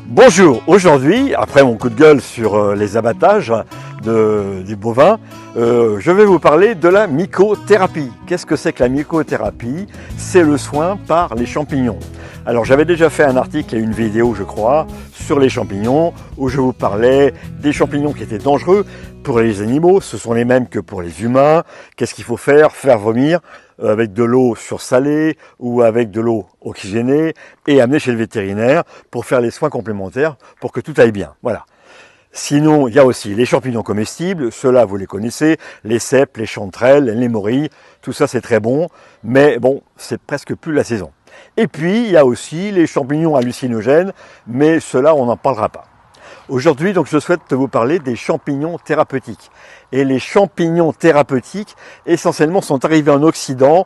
Bonjour, aujourd'hui, après mon coup de gueule sur les abattages des bovins, je vais vous parler de la mycothérapie. Qu'est-ce que c'est que la mycothérapie? C'est le soin par les champignons. Alors j'avais déjà fait un article et une vidéo, je crois, sur les champignons, où je vous parlais des champignons qui étaient dangereux pour les animaux, ce sont les mêmes que pour les humains. Qu'est-ce qu'il faut faire? Faire vomir avec de l'eau sursalée ou avec de l'eau oxygénée et amener chez le vétérinaire pour faire les soins complémentaires pour que tout aille bien. Voilà. Sinon, il y a aussi les champignons comestibles, ceux-là vous les connaissez, les cèpes, les chanterelles, les morilles, tout ça c'est très bon, mais bon, c'est presque plus la saison. Et puis, il y a aussi les champignons hallucinogènes, mais ceux-là on n'en parlera pas. Aujourd'hui, donc, je souhaite vous parler des champignons thérapeutiques. Et les champignons thérapeutiques, essentiellement, sont arrivés en Occident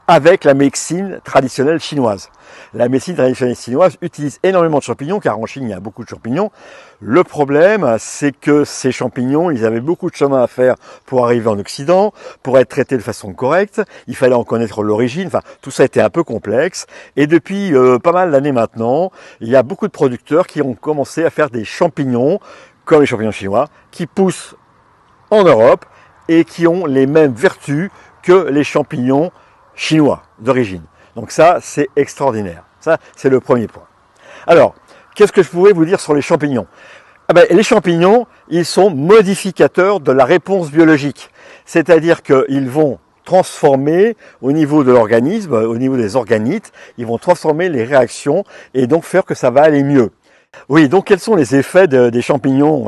avec la médecine traditionnelle chinoise. La médecine traditionnelle chinoise utilise énormément de champignons, car en Chine, il y a beaucoup de champignons. Le problème, c'est que ces champignons, ils avaient beaucoup de chemin à faire pour arriver en Occident, pour être traités de façon correcte. Il fallait en connaître l'origine. Enfin, tout ça était un peu complexe. Et depuis pas mal d'années maintenant, il y a beaucoup de producteurs qui ont commencé à faire des champignons, comme les champignons chinois, qui poussent en Europe et qui ont les mêmes vertus que les champignons chinois d'origine. Donc ça, c'est extraordinaire. Ça, c'est le premier point. Alors, qu'est-ce que je pouvais vous dire sur les champignons? Les champignons, ils sont modificateurs de la réponse biologique. C'est-à-dire qu'ils vont transformer au niveau de l'organisme, au niveau des organites, ils vont transformer les réactions et donc faire que ça va aller mieux. Oui, donc quels sont les effets des champignons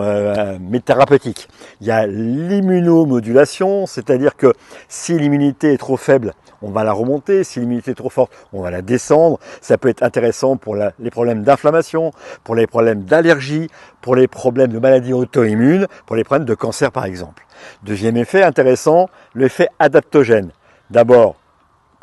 thérapeutiques? Il y a l'immunomodulation, c'est-à-dire que si l'immunité est trop faible, on va la remonter, si l'immunité est trop forte, on va la descendre. Ça peut être intéressant pour les problèmes d'inflammation, pour les problèmes d'allergie, pour les problèmes de maladies auto-immunes, pour les problèmes de cancer par exemple. Deuxième effet intéressant, l'effet adaptogène. D'abord,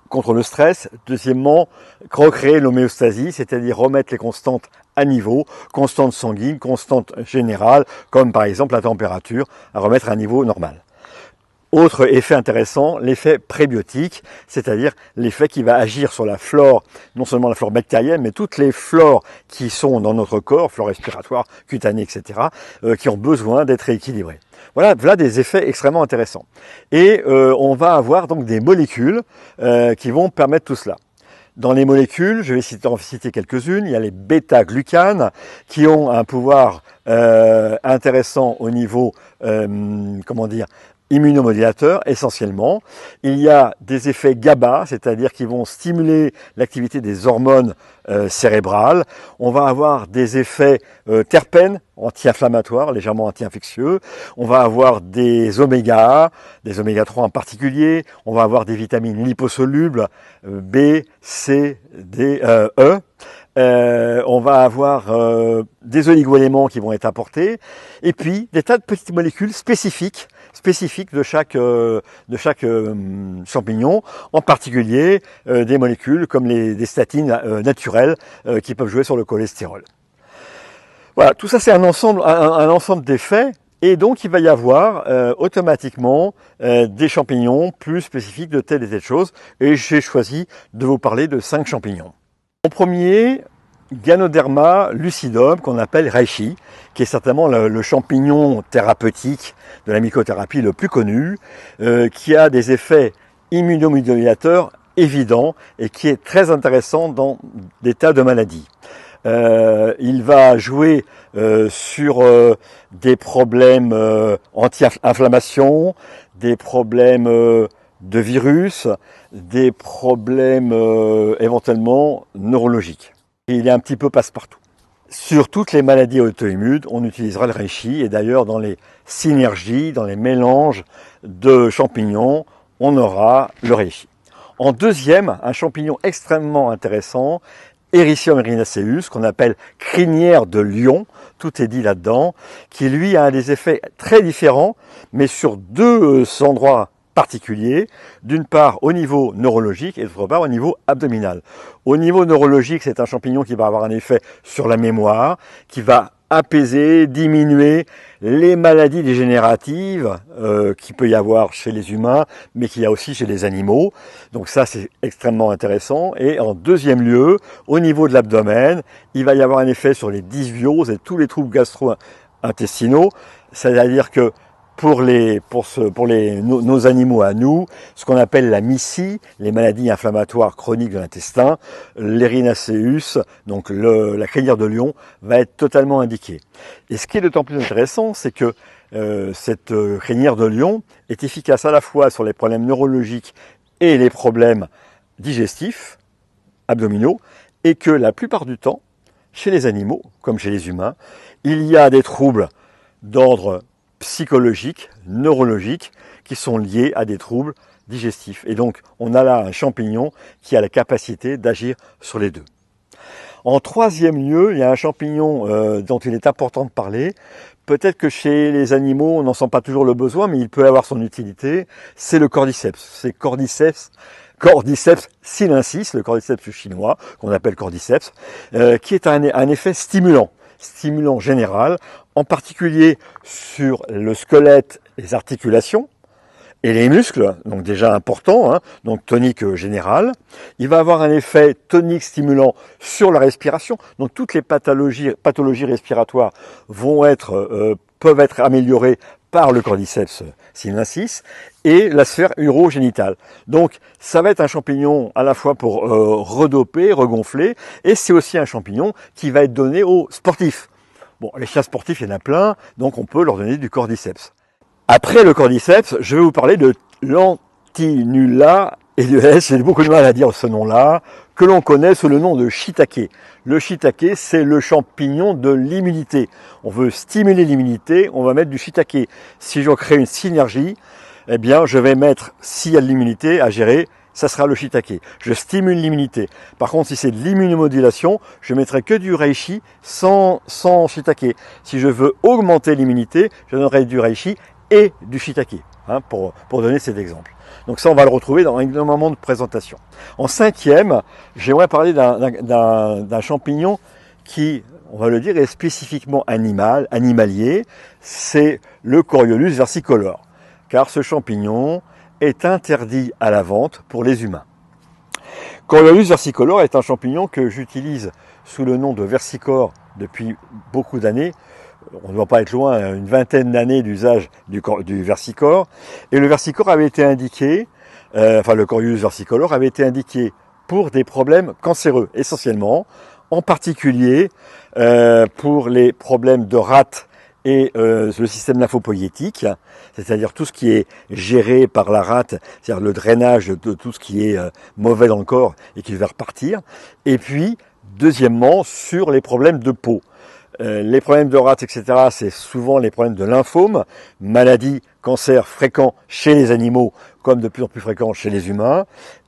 contre le stress. Deuxièmement, recréer l'homéostasie, c'est-à-dire remettre les constantes à niveau, constantes sanguines, constantes générales, comme par exemple la température, à remettre à un niveau normal. Autre effet intéressant, l'effet prébiotique, c'est-à-dire l'effet qui va agir sur la flore, non seulement la flore bactérienne, mais toutes les flores qui sont dans notre corps, flore respiratoire, cutanée, etc., qui ont besoin d'être rééquilibrées. Voilà des effets extrêmement intéressants. Et on va avoir donc des molécules qui vont permettre tout cela. Dans les molécules, je vais en citer quelques-unes, il y a les bêta-glucanes qui ont un pouvoir intéressant au niveau, immunomodulateur essentiellement. Il y a des effets GABA, c'est-à-dire qui vont stimuler l'activité des hormones cérébrales. On va avoir des effets terpènes, anti-inflammatoires, légèrement anti-infectieux. On va avoir des oméga 3 en particulier. On va avoir des vitamines liposolubles, B, C, D, E. On va avoir des oligoéléments qui vont être apportés, et puis des tas de petites molécules spécifiques de chaque champignon, en particulier des molécules comme des statines naturelles qui peuvent jouer sur le cholestérol. Voilà, tout ça c'est un ensemble d'effets, et donc il va y avoir automatiquement des champignons plus spécifiques de telle et telle chose, et j'ai choisi de vous parler de 5 champignons. En premier, Ganoderma lucidum, qu'on appelle reishi, qui est certainement le champignon thérapeutique de la mycothérapie le plus connu, qui a des effets immunomodulateurs évidents et qui est très intéressant dans des tas de maladies. Il va jouer sur des problèmes anti-inflammation, des problèmes de virus, des problèmes éventuellement neurologiques. Il est un petit peu passe-partout. Sur toutes les maladies auto-immunes, on utilisera le reishi, et d'ailleurs dans les synergies, dans les mélanges de champignons, on aura le reishi. En deuxième, un champignon extrêmement intéressant, Hericium erinaceus, qu'on appelle crinière de lion, tout est dit là-dedans, qui lui a des effets très différents, mais sur deux endroits particulier, d'une part au niveau neurologique et d'autre part au niveau abdominal. Au niveau neurologique, c'est un champignon qui va avoir un effet sur la mémoire, qui va apaiser, diminuer les maladies dégénératives qu'il peut y avoir chez les humains, mais qu'il y a aussi chez les animaux. Donc ça, c'est extrêmement intéressant. Et en deuxième lieu, au niveau de l'abdomen, il va y avoir un effet sur les dysbioses et tous les troubles gastro-intestinaux. C'est-à-dire que pour nos animaux à nous, ce qu'on appelle la MICI, les maladies inflammatoires chroniques de l'intestin, l'Erinacéus, donc la crinière de lion, va être totalement indiquée. Et ce qui est d'autant plus intéressant, c'est que cette crinière de lion est efficace à la fois sur les problèmes neurologiques et les problèmes digestifs, abdominaux, et que la plupart du temps, chez les animaux, comme chez les humains, il y a des troubles d'ordre psychologiques, neurologiques, qui sont liés à des troubles digestifs. Et donc, on a là un champignon qui a la capacité d'agir sur les deux. En troisième lieu, il y a un champignon dont il est important de parler. Peut-être que chez les animaux, on n'en sent pas toujours le besoin, mais il peut avoir son utilité. C'est le cordyceps. C'est Cordyceps sinensis, le cordyceps chinois, qu'on appelle cordyceps, qui est un effet stimulant général, en particulier sur le squelette, les articulations et les muscles, donc déjà important, hein, donc tonique général. Il va avoir un effet tonique stimulant sur la respiration, donc toutes les pathologies respiratoires peuvent être améliorées par le cordyceps sinensis et la sphère urogénitale. Donc ça va être un champignon à la fois pour redoper, regonfler, et c'est aussi un champignon qui va être donné aux sportifs. Bon, les chiens sportifs, il y en a plein, donc on peut leur donner du cordyceps. Après le cordyceps, je vais vous parler de l'Antinula edulis, j'ai beaucoup de mal à dire ce nom-là, que l'on connaît sous le nom de shiitake. Le shiitake, c'est le champignon de l'immunité. On veut stimuler l'immunité, on va mettre du shiitake. Si je crée une synergie, eh bien, je vais mettre, s'il y a de l'immunité à gérer, ça sera le shiitake. Je stimule l'immunité. Par contre, si c'est de l'immunomodulation, je mettrai que du reishi sans shiitake. Si je veux augmenter l'immunité, je donnerai du reishi et du shiitake, hein, pour donner cet exemple. Donc ça, on va le retrouver dans un moment de présentation. En cinquième, j'aimerais parler d'un champignon qui, on va le dire, est spécifiquement animalier. C'est le Coriolus versicolore. Car ce champignon est interdit à la vente pour les humains. Coriolus versicolore est un champignon que j'utilise sous le nom de versicore depuis beaucoup d'années. On ne doit pas être loin, une vingtaine d'années d'usage du versicore. Et le versicore avait été indiqué, le Coriolus versicolore avait été indiqué pour des problèmes cancéreux, essentiellement, en particulier pour les problèmes de rate et le système lymphopoïétique, c'est-à-dire tout ce qui est géré par la rate, c'est-à-dire le drainage de tout ce qui est mauvais dans le corps et qui va repartir. Et puis, deuxièmement, sur les problèmes de peau. Les problèmes de rate, etc., c'est souvent les problèmes de lymphome, maladies, cancers fréquents chez les animaux, comme de plus en plus fréquents chez les humains.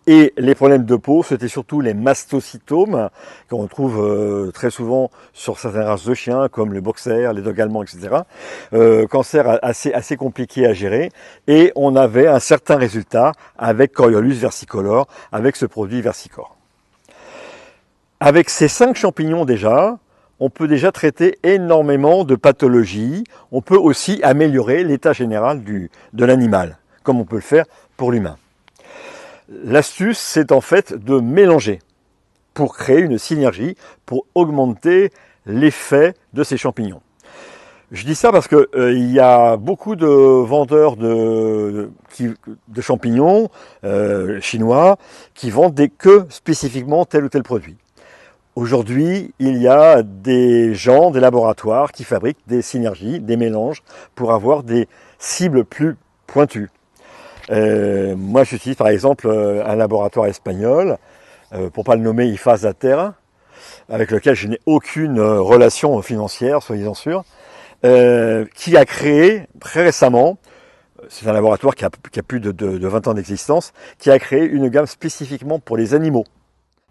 Et les problèmes de peau, c'était surtout les mastocytomes, qu'on trouve très souvent sur certaines races de chiens, comme les boxers, les dogs allemands, etc. Cancer assez compliqué à gérer. Et on avait un certain résultat avec Coriolus versicolore, avec ce produit versicore. Avec ces 5 champignons déjà, on peut déjà traiter énormément de pathologies. On peut aussi améliorer l'état général de l'animal, comme on peut le faire pour l'humain. L'astuce, c'est en fait de mélanger pour créer une synergie, pour augmenter l'effet de ces champignons. Je dis ça parce que il y a beaucoup de vendeurs de champignons chinois qui vendent que spécifiquement tel ou tel produit. Aujourd'hui, il y a des laboratoires qui fabriquent des synergies, des mélanges pour avoir des cibles plus pointues. Moi, j'utilise par exemple un laboratoire espagnol, pour pas le nommer IFAS-Ater, avec lequel je n'ai aucune relation financière, soyez-en sûrs, qui a créé très récemment, c'est un laboratoire qui a plus de 20 ans d'existence, qui a créé une gamme spécifiquement pour les animaux.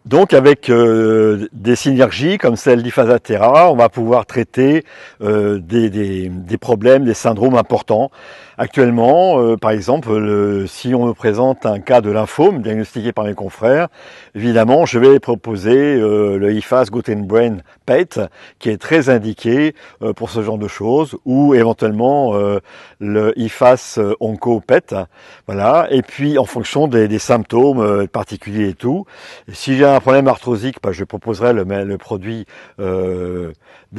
Donc avec des synergies comme celle d'Ifasa-Terra, on va pouvoir traiter des problèmes, des syndromes importants. Actuellement, par exemple, si on me présente un cas de lymphome diagnostiqué par mes confrères, évidemment, je vais proposer le IFAS Gut and Brain PET, qui est très indiqué pour ce genre de choses, ou éventuellement le IFAS Onco PET. Voilà. Et puis, en fonction des symptômes particuliers et tout, si j'ai un problème arthrosique, je proposerai le produit de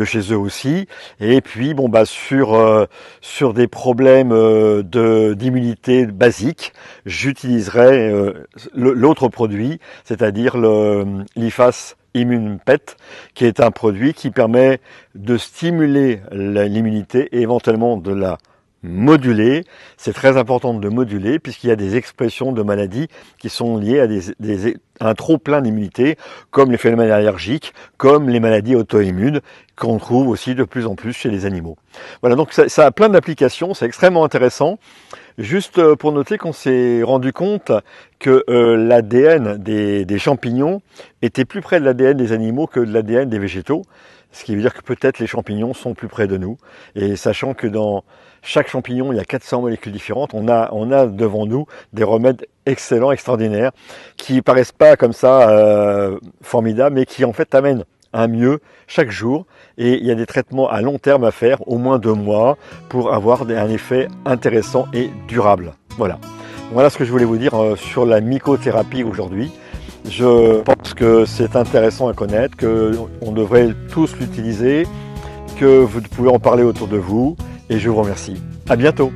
chez eux aussi. Et puis, sur des problèmes d'immunité basique, j'utiliserai l'autre produit, c'est-à-dire l'IFAS Immune PET, qui est un produit qui permet de stimuler l'immunité et éventuellement de la moduler. C'est très important de moduler puisqu'il y a des expressions de maladies qui sont liées à un trop plein d'immunité, comme les phénomènes allergiques, comme les maladies auto-immunes qu'on trouve aussi de plus en plus chez les animaux. Voilà, donc ça a plein d'applications, c'est extrêmement intéressant. Juste pour noter qu'on s'est rendu compte que l'ADN des champignons était plus près de l'ADN des animaux que de l'ADN des végétaux, ce qui veut dire que peut-être les champignons sont plus près de nous. Et sachant que dans chaque champignon, il y a 400 molécules différentes, on a devant nous des remèdes excellents, extraordinaires, qui paraissent pas comme ça formidables, mais qui en fait amènent un mieux chaque jour. Et il y a des traitements à long terme à faire, au moins 2 mois, pour avoir un effet intéressant et durable. Voilà ce que je voulais vous dire sur la mycothérapie aujourd'hui. Je pense que c'est intéressant à connaître, qu'on devrait tous l'utiliser, que vous pouvez en parler autour de vous, et je vous remercie. À bientôt.